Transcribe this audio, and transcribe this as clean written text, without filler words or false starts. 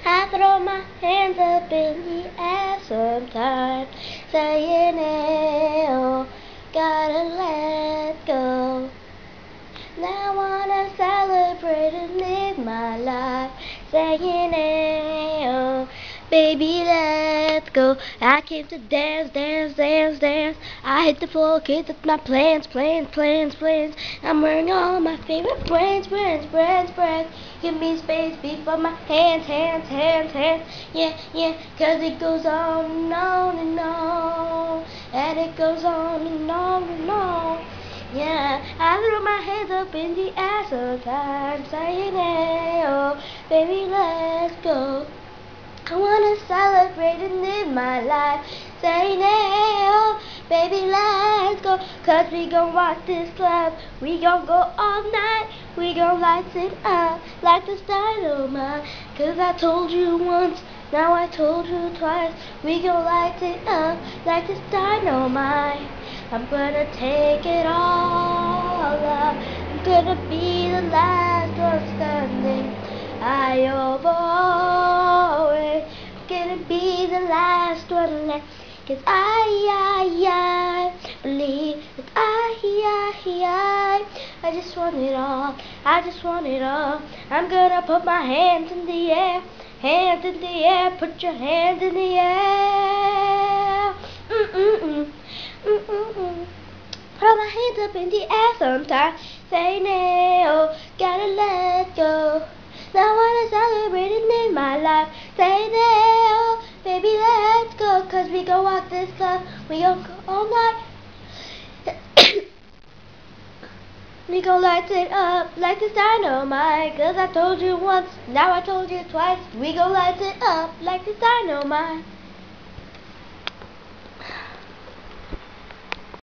I throw my hands up in the air sometimes, saying, hey, oh, gotta let go. Now I wanna celebrate and live my life, saying, hey, oh, baby, let's go. I came to dance, dance, dance, dance. I hit the floor, kids with my plans, plans, plans, plans. I'm wearing all my favorite brands, brands, brands, brands. Give me space before my hands, hands, hands, hands. Yeah, yeah, 'cause it goes on and on and on. And it goes on and on and on. Yeah, I throw my hands up in the air sometimes, saying, hey, oh, baby, let's go. I wanna celebrate and live my life, saying, hey, oh, baby, let's go. 'Cause we gon' rock this club, we gon' go all night, we gon' light it up like this dynamite. 'Cause I told you once, now I told you twice, we gon' light it up like this dynamite. I'm gonna take it all up, I'm gonna be the last one standing. I always gonna be the last one left. 'Cause I believe that I just want it all, I just want it all. I'm gonna put my hands in the air, hands in the air, put your hands in the air. Put my hands up in the air sometimes, saying, hey, oh, gotta let go. Now I wanna celebrate and live my life, saying, hey, oh, baby, let's go. 'Cause we gon' walk this club, we gon' go all night. We gon' light it up like this dynamite. 'Cause I told you once, now I told you twice, we gon' light it up like this dynamite.